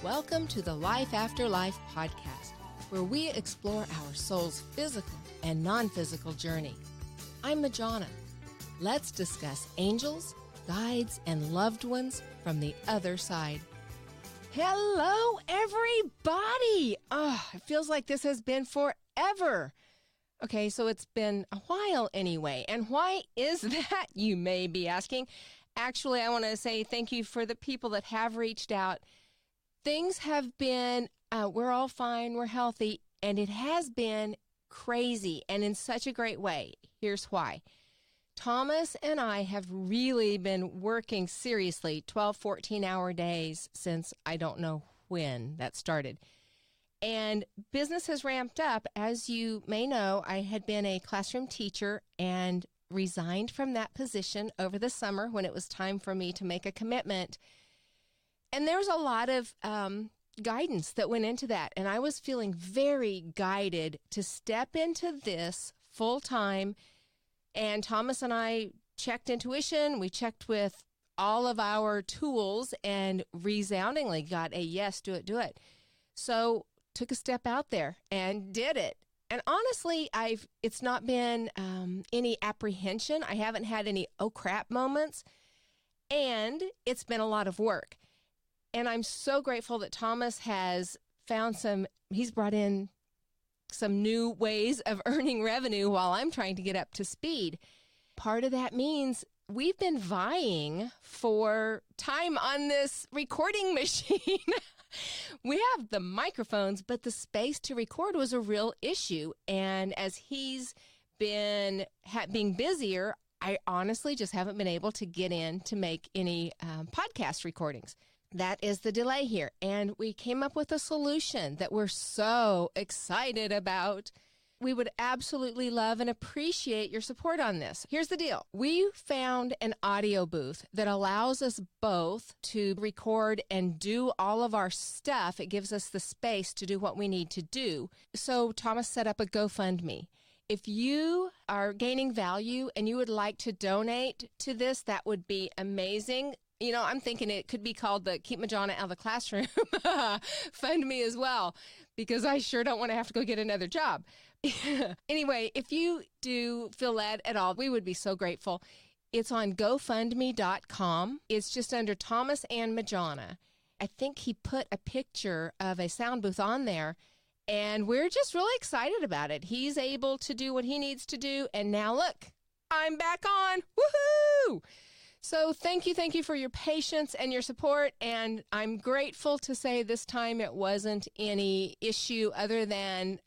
Welcome to the Life After Life podcast, where we explore our soul's physical and non-physical journey. I'm Majana. Let's discuss angels, guides, and loved ones from the other side. Hello, everybody! Oh, it feels like this has been forever. Okay, so it's been a while anyway. And why is that, you may be asking? Actually, I want to say thank you for the people that have reached out. Things have been, we're all fine, we're healthy, and it has been crazy and in such a great way. Here's why. Thomas and I have really been working seriously 12, 14-hour days since I don't know when that started. And business has ramped up. As you may know, I had been a classroom teacher and resigned from that position over the summer when it was time for me to make a commitment. And there was a lot of guidance that went into that. And I was feeling very guided to step into this full time. And Thomas and I checked intuition. We checked with all of our tools and resoundingly got a yes, do it. So took a step out there and did it. And honestly, it's not been any apprehension. I haven't had any oh crap moments. And it's been a lot of work. And I'm so grateful that Thomas has found he's brought in some new ways of earning revenue while I'm trying to get up to speed. Part of that means we've been vying for time on this recording machine. We have the microphones, but the space to record was a real issue. And as he's been being busier, I honestly just haven't been able to get in to make any podcast recordings. That is the delay here. And we came up with a solution that we're so excited about. We would absolutely love and appreciate your support on this. Here's the deal. We found an audio booth that allows us both to record and do all of our stuff. It gives us the space to do what we need to do. So Thomas set up a GoFundMe. If you are gaining value and you would like to donate to this, that would be amazing. You know, I'm thinking it could be called the Keep Majana Out of the Classroom Fund Me as well, because I sure don't want to have to go get another job. Anyway, if you do feel led at all, we would be so grateful. It's on GoFundMe.com. It's just under Thomas and Majana. I think he put a picture of a sound booth on there, and we're just really excited about it. He's able to do what he needs to do, and now look, I'm back on. Woohoo! So thank you for your patience and your support, and I'm grateful to say this time it wasn't any issue other than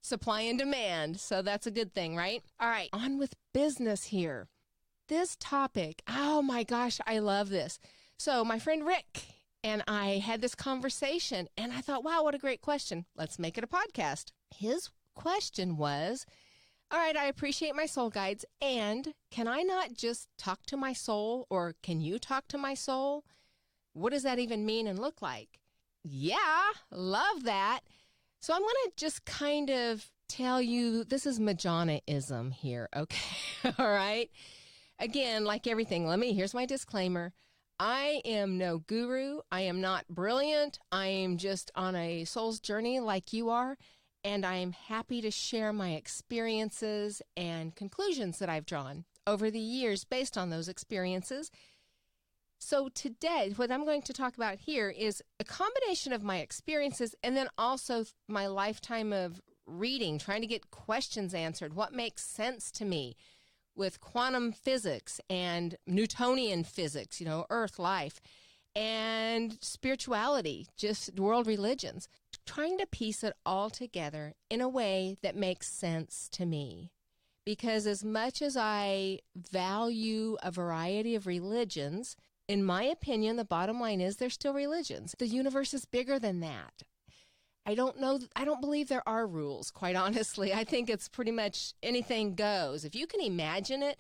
supply and demand, so that's a good thing, right? All right, on with business here. This topic, oh my gosh, I love this. So my friend Rick and I had this conversation, and I thought, wow, what a great question. Let's make it a podcast. His question was, all right, I appreciate my soul guides, and can I not just talk to my soul, or can you talk to my soul? What does that even mean and look like? Yeah, love that. So I'm going to just kind of tell you, this is Majana-ism here, okay? All right? Again, like everything, here's my disclaimer. I am no guru. I am not brilliant. I am just on a soul's journey like you are. And I'm happy to share my experiences and conclusions that I've drawn over the years based on those experiences. So today, what I'm going to talk about here is a combination of my experiences and then also my lifetime of reading, trying to get questions answered. What makes sense to me with quantum physics and Newtonian physics, Earth, life, and spirituality, just world religions. Trying to piece it all together in a way that makes sense to me. Because as much as I value a variety of religions, in my opinion, the bottom line is they're still religions. The universe is bigger than that. I don't believe there are rules, quite honestly. I think it's pretty much anything goes. If you can imagine it,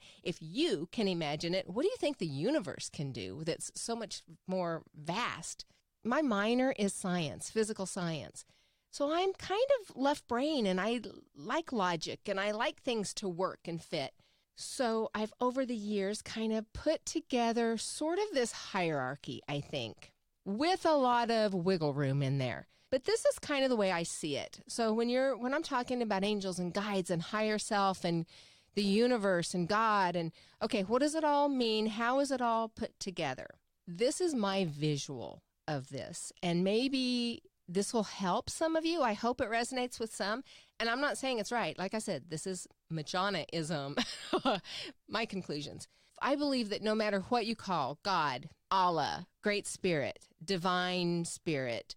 what do you think the universe can do that's so much more vast? My minor is science, physical science. So I'm kind of left brain, and I like logic, and I like things to work and fit. So I've, over the years, kind of put together sort of this hierarchy, I think. with a lot of wiggle room in there. But this is kind of the way I see it. So when I'm talking about angels and guides and higher self and the universe and God and, okay, what does it all mean? How is it all put together? This is my visual of this. And maybe this will help some of you. I hope it resonates with some. And I'm not saying it's right. Like I said, this is Majana-ism, my conclusions. I believe that no matter what you call God, Allah, Great Spirit, Divine Spirit,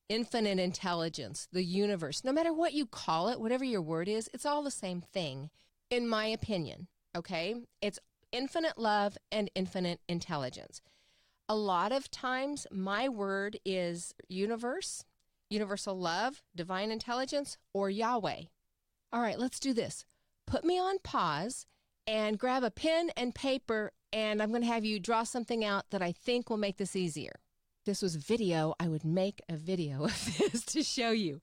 Infinite Intelligence, the universe, no matter what you call it, whatever your word is, it's all the same thing, in my opinion, okay? It's infinite love and infinite intelligence. A lot of times, my word is universe, universal love, divine intelligence, or Yahweh. All right, let's do this. Put me on pause and grab a pen and paper, and I'm going to have you draw something out that I think will make this easier. If this was video, I would make a video of this to show you.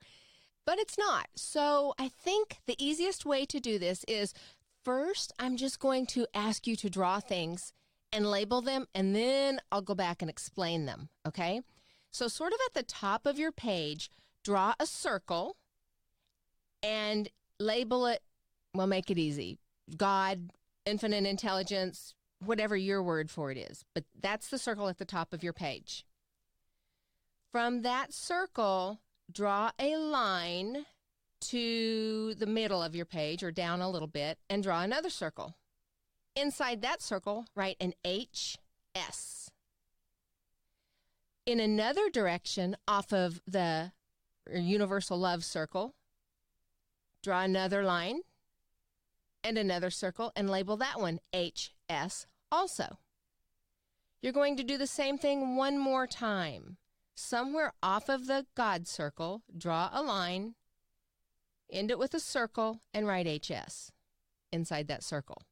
But it's not. So I think the easiest way to do this is, first, I'm just going to ask you to draw things and label them, and then I'll go back and explain them, okay? So sort of at the top of your page, draw a circle and label it, well, make it easy. God, infinite intelligence, whatever your word for it is. But that's the circle at the top of your page. From that circle, draw a line to the middle of your page or down a little bit and draw another circle. Inside that circle, write an HS. In another direction, off of the universal love circle, draw another line and another circle and label that one HS also. You're going to do the same thing one more time. Somewhere off of the God circle, draw a line, end it with a circle, and write HS inside that circle.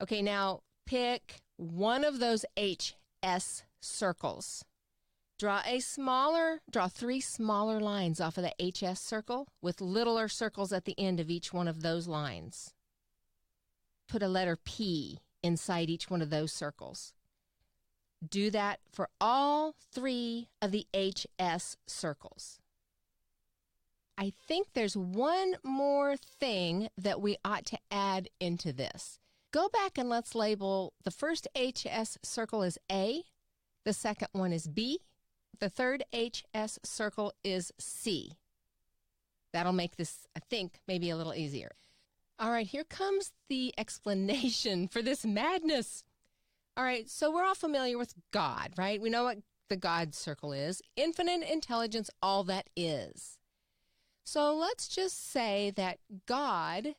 Okay, now pick one of those HS circles. Draw three smaller lines off of the HS circle with littler circles at the end of each one of those lines. Put a letter P inside each one of those circles. Do that for all three of the HS circles. I think there's one more thing that we ought to add into this. Go back and let's label the first HS circle as A, the second one is B, the third HS circle is C. That'll make this, I think, maybe a little easier. All right, here comes the explanation for this madness. All right, so we're all familiar with God, right? We know what the God circle is. Infinite intelligence, all that is. So let's just say that God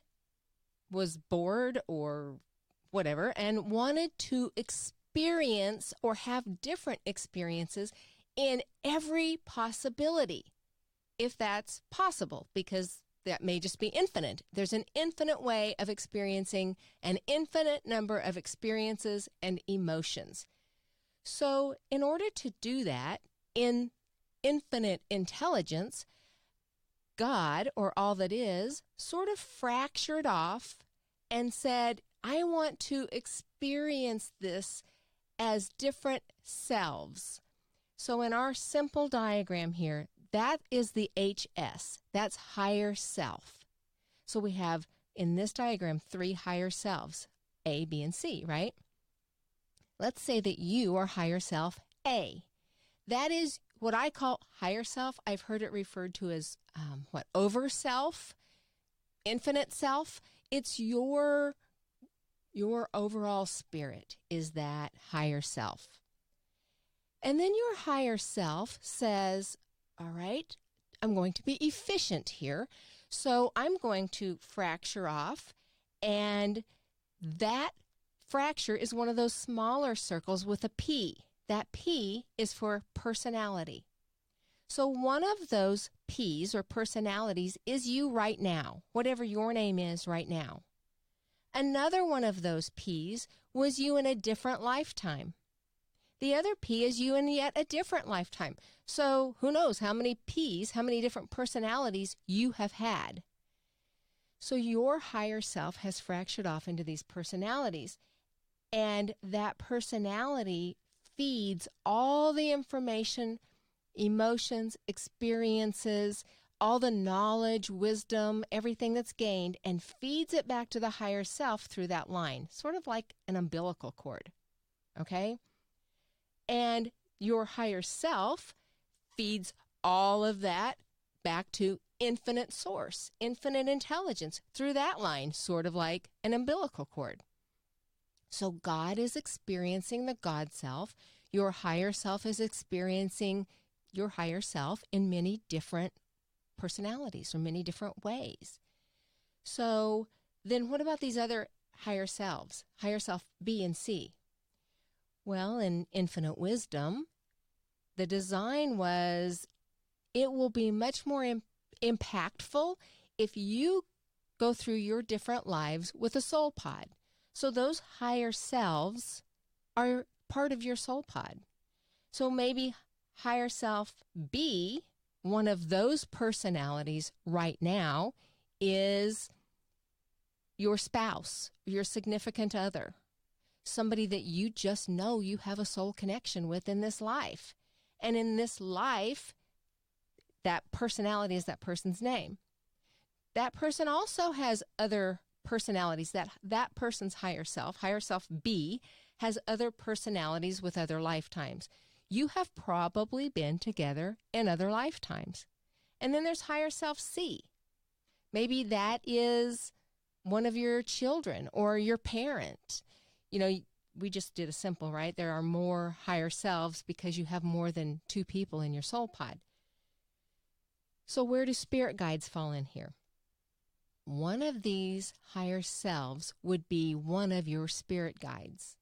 was bored or whatever and wanted to experience or have different experiences in every possibility, if that's possible, because that may just be infinite. There's an infinite way of experiencing an infinite number of experiences and emotions. So in order to do that in infinite intelligence, God, or all that is, sort of fractured off and said, I want to experience this as different selves. So in our simple diagram here, that is the HS. That's higher self. So we have, in this diagram, three higher selves, A, B, and C, right? Let's say that you are higher self A. That is what I call higher self. I've heard it referred to as, over self, infinite self. It's your overall spirit is that higher self. And then your higher self says, all right, I'm going to be efficient here. So I'm going to fracture off, and that fracture is one of those smaller circles with a P. That P is for personality. So one of those P's or personalities is you right now, whatever your name is right now. Another one of those P's was you in a different lifetime. The other P is you in yet a different lifetime. So who knows how many P's, how many different personalities you have had. So your higher self has fractured off into these personalities. And that personality feeds all the information, emotions, experiences, all the knowledge, wisdom, everything that's gained, and feeds it back to the higher self through that line, sort of like an umbilical cord, okay? And your higher self feeds all of that back to infinite source, infinite intelligence through that line, sort of like an umbilical cord. So God is experiencing the God self. Your higher self is experiencing your higher self in many different personalities or many different ways. So then what about these other higher selves, higher self B and C? Well, in infinite wisdom, the design was it will be much more impactful if you go through your different lives with a soul pod. So those higher selves are part of your soul pod. So maybe higher self B, one of those personalities right now, is your spouse, your significant other, somebody that you just know you have a soul connection with in this life. And in this life, that personality is that person's name. That person also has other personalities. That person's higher self B, has other personalities with other lifetimes. You have probably been together in other lifetimes. And then there's higher self C. Maybe that is one of your children or your parent. You know, we just did a simple, right? There are more higher selves because you have more than two people in your soul pod. So where do spirit guides fall in here? One of these higher selves would be one of your spirit guides.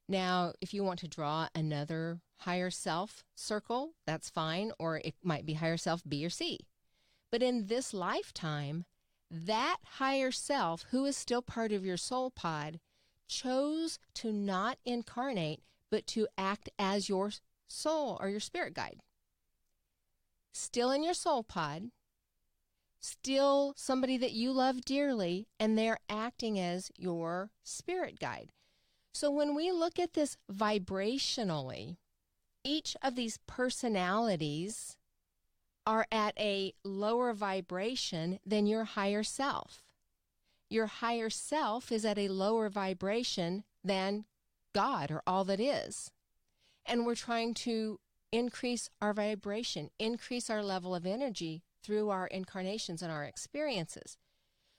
Now, if you want to draw another higher self circle, that's fine, or it might be higher self B or C. But in this lifetime, that higher self, who is still part of your soul pod, chose to not incarnate, but to act as your soul or your spirit guide. Still in your soul pod, still somebody that you love dearly, and they're acting as your spirit guide. So when we look at this vibrationally, each of these personalities are at a lower vibration than your higher self. Your higher self is at a lower vibration than God or all that is. And we're trying to increase our vibration, increase our level of energy through our incarnations and our experiences.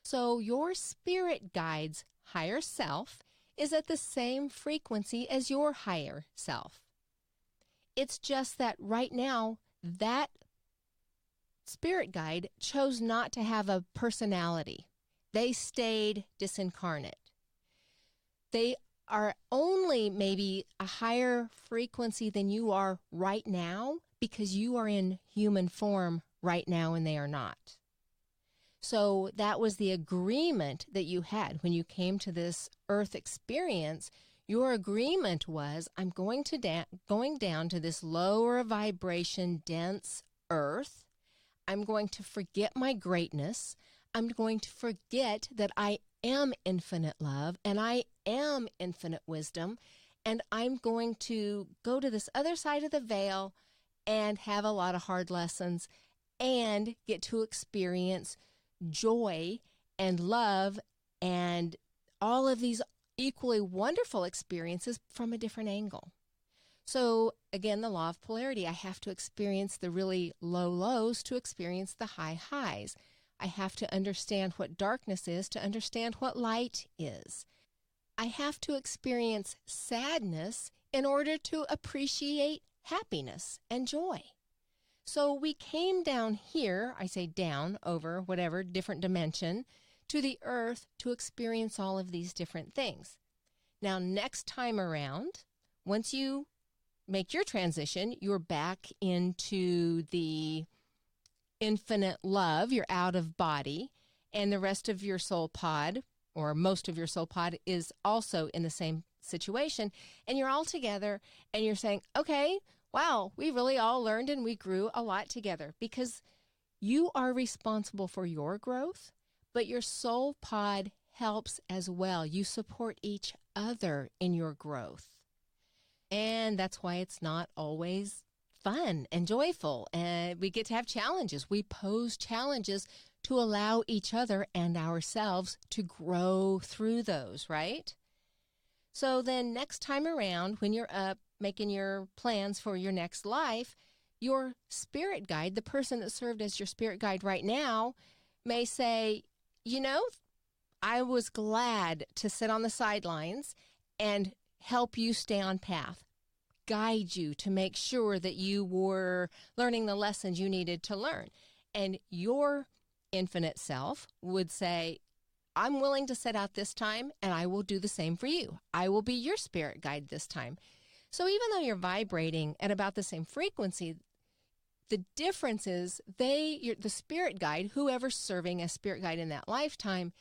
So your spirit guide's higher self is at the same frequency as your higher self. It's just that right now, that spirit guide chose not to have a personality. They stayed disincarnate. They are only maybe a higher frequency than you are right now because you are in human form right now and they are not. So that was the agreement that you had when you came to this earth experience. Your agreement was, I'm going down to this lower vibration, dense earth. I'm going to forget my greatness. I'm going to forget that I am infinite love and I am infinite wisdom. And I'm going to go to this other side of the veil and have a lot of hard lessons and get to experience joy and love and all of these equally wonderful experiences from a different angle. So again, the law of polarity, I have to experience the really low lows to experience the high highs. I have to understand what darkness is to understand what light is. I have to experience sadness in order to appreciate happiness and joy. So we came down here, I say down, over, whatever, different dimension, to the earth to experience all of these different things. Now, next time around, once you make your transition, you're back into the infinite love, you're out of body, and the rest of your soul pod, or most of your soul pod, is also in the same situation, and you're all together, and you're saying, okay, wow, we really all learned and we grew a lot together, because you are responsible for your growth, but your soul pod helps as well. You support each other in your growth. And that's why it's not always fun and joyful. And we get to have challenges. We pose challenges to allow each other and ourselves to grow through those, right? So then next time around, when you're up making your plans for your next life, your spirit guide, the person that served as your spirit guide right now, may say, I was glad to sit on the sidelines and help you stay on path, guide you to make sure that you were learning the lessons you needed to learn. And your infinite self would say, I'm willing to set out this time, and I will do the same for you. I will be your spirit guide this time. So even though you're vibrating at about the same frequency, the difference is the spirit guide, whoever's serving as spirit guide in that lifetime,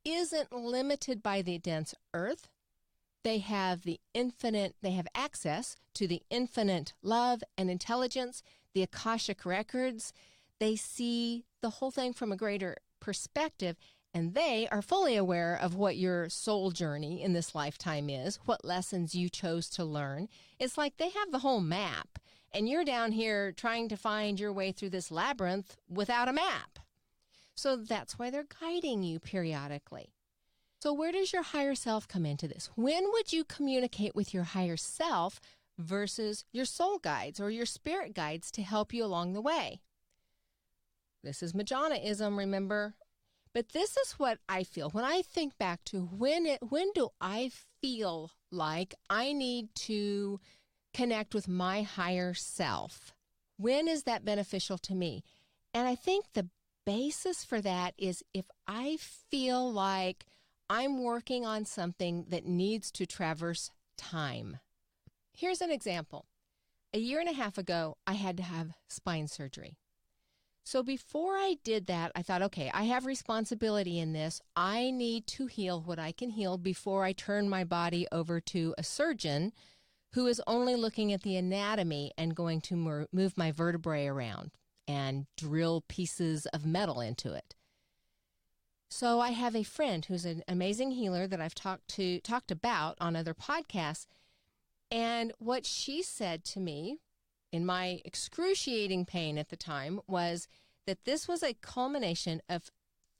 isn't limited by the dense earth. They have access to the infinite love and intelligence, the Akashic records. They see the whole thing from a greater perspective, and they are fully aware of what your soul journey in this lifetime is, what lessons you chose to learn. It's like they have the whole map, and you're down here trying to find your way through this labyrinth without a map. So that's why they're guiding you periodically. So where does your higher self come into this? When would you communicate with your higher self versus your soul guides or your spirit guides to help you along the way? This is Majana-ism, remember? But this is what I feel when I think back to when do I feel like I need to connect with my higher self? When is that beneficial to me? And I think the basis for that is if I feel like I'm working on something that needs to traverse time. Here's an example. A year and a half ago, I had to have spine surgery. So before I did that, I thought, okay, I have responsibility in this. I need to heal what I can heal before I turn my body over to a surgeon who is only looking at the anatomy and going to move my vertebrae around and drill pieces of metal into it. So I have a friend who's an amazing healer that I've talked about on other podcasts. And what she said to me in my excruciating pain at the time was that this was a culmination of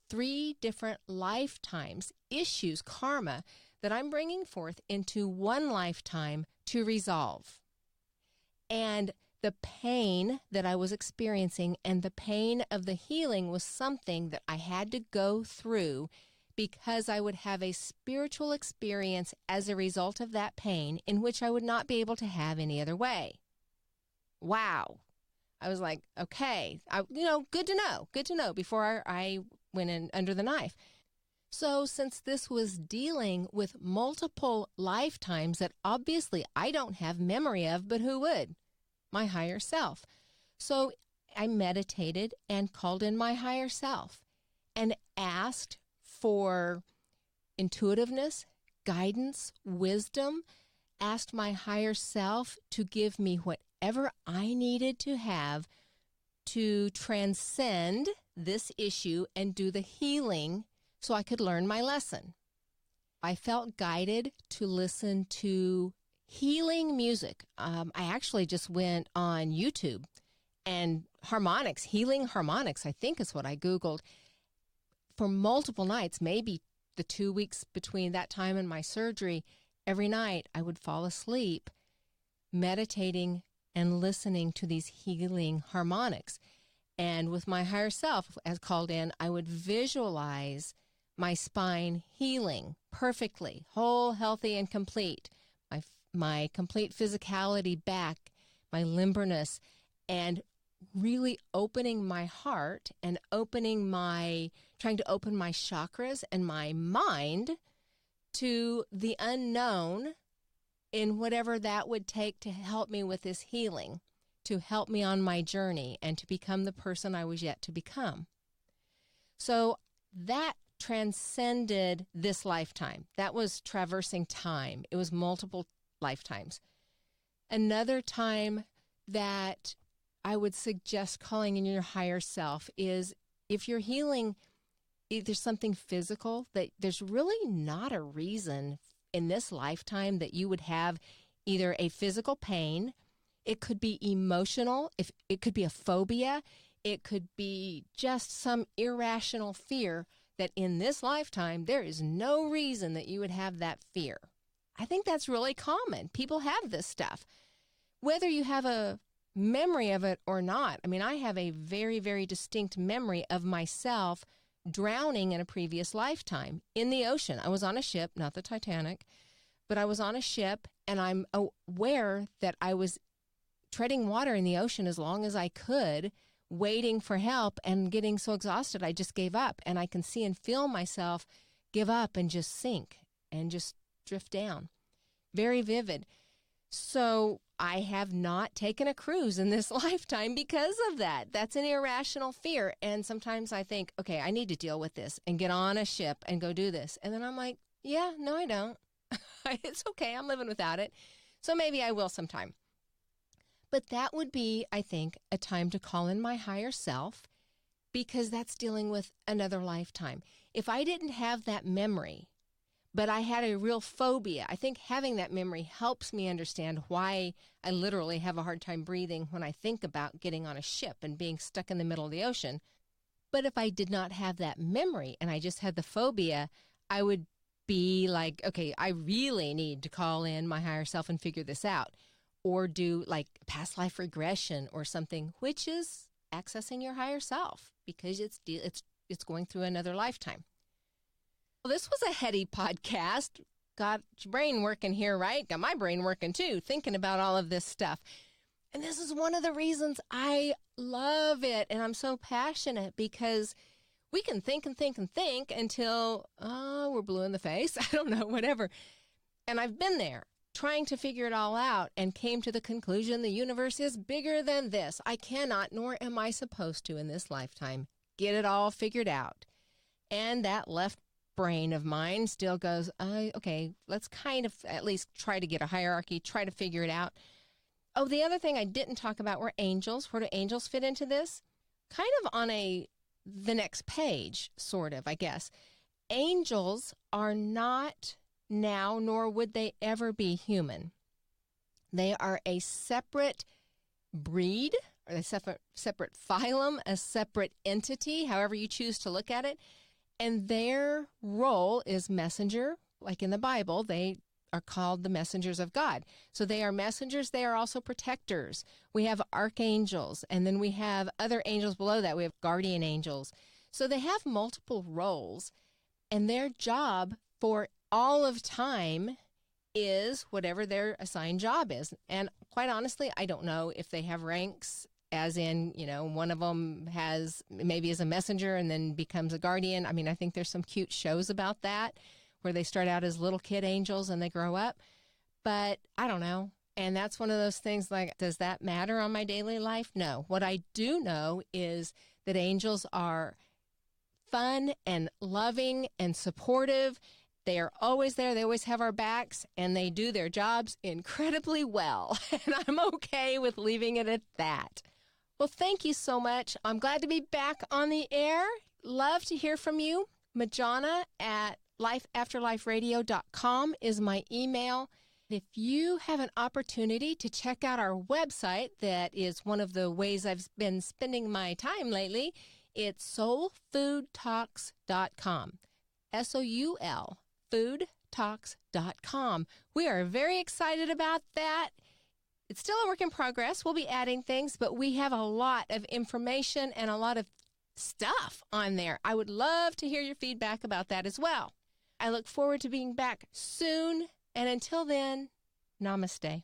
3 different lifetimes, issues, karma, that I'm bringing forth into one lifetime to resolve. And the pain that I was experiencing and the pain of the healing was something that I had to go through because I would have a spiritual experience as a result of that pain in which I would not be able to have any other way. Wow. I was like, okay, good to know before I went in under the knife. So since this was dealing with multiple lifetimes that obviously I don't have memory of, but who would? My higher self. So I meditated and called in my higher self and asked for intuitiveness, guidance, wisdom, asked my higher self to give me whatever I needed to have to transcend this issue and do the healing so I could learn my lesson. I felt guided to listen to healing music. I actually just went on YouTube and harmonics, healing harmonics, I think is what I Googled. For multiple nights, maybe the 2 weeks between that time and my surgery, every night I would fall asleep meditating and listening to these healing harmonics. And with my higher self, as called in, I would visualize my spine healing perfectly, whole, healthy, and complete. My complete physicality back, my limberness, and really opening my heart and trying to open my chakras and my mind to the unknown in whatever that would take to help me with this healing, to help me on my journey and to become the person I was yet to become. So that transcended this lifetime. That was traversing time. It was multiple lifetimes. Another time that I would suggest calling in your higher self is if you're healing either something physical that there's really not a reason in this lifetime that you would have either a physical pain, it could be emotional, if it could be a phobia, it could be just some irrational fear that in this lifetime, there is no reason that you would have that fear. I think that's really common. People have this stuff. Whether you have a memory of it or not, I mean, I have a very, very distinct memory of myself drowning in a previous lifetime in the ocean. I was on a ship, not the Titanic, but I was on a ship, and I'm aware that I was treading water in the ocean as long as I could, waiting for help and getting so exhausted I just gave up. And I can see and feel myself give up and just sink and just drift down. Very vivid. So I have not taken a cruise in this lifetime because of that. That's an irrational fear. And sometimes I think, okay, I need to deal with this and get on a ship and go do this. And then I'm like, yeah, no, I don't. It's okay. I'm living without it. So maybe I will sometime. But that would be, I think, a time to call in my higher self, because that's dealing with another lifetime. If I didn't have that memory, but I had a real phobia, I think having that memory helps me understand why I literally have a hard time breathing when I think about getting on a ship and being stuck in the middle of the ocean. But if I did not have that memory and I just had the phobia, I would be like, okay, I really need to call in my higher self and figure this out. Or do like past life regression or something, which is accessing your higher self because it's going through another lifetime. Well, this was a heady podcast. Got your brain working here, right? Got my brain working too, thinking about all of this stuff. And this is one of the reasons I love it. And I'm so passionate because we can think and think and think until, we're blue in the face. I don't know, whatever. And I've been there, trying to figure it all out, and came to the conclusion the universe is bigger than this. I cannot, nor am I supposed to in this lifetime, get it all figured out. And that left brain of mine still goes, okay, let's kind of at least try to get a hierarchy, try to figure it out. Oh, the other thing I didn't talk about were angels. Where do angels fit into this? Kind of on the next page, sort of, I guess. Angels are not now, nor would they ever be human. They are a separate breed, or a separate phylum, a separate entity, however you choose to look at it. And their role is messenger. Like in the Bible, they are called the messengers of God. So they are messengers. They are also protectors. We have archangels, and then we have other angels below that. We have guardian angels. So they have multiple roles, and their job for all of time is whatever their assigned job is. And quite honestly, I don't know if they have ranks, as in, one of them has maybe is a messenger and then becomes a guardian. I mean, I think there's some cute shows about that where they start out as little kid angels and they grow up. But I don't know. And that's one of those things like, does that matter on my daily life? No. What I do know is that angels are fun and loving and supportive. They are always there. They always have our backs, and they do their jobs incredibly well. And I'm okay with leaving it at that. Well, thank you so much. I'm glad to be back on the air. Love to hear from you. Majona at lifeafterliferadio.com is my email. If you have an opportunity to check out our website, that is one of the ways I've been spending my time lately, it's soulfoodtalks.com. SOUL, foodtalks.com. We are very excited about that. It's still a work in progress. We'll be adding things, but we have a lot of information and a lot of stuff on there. I would love to hear your feedback about that as well. I look forward to being back soon. And until then, namaste.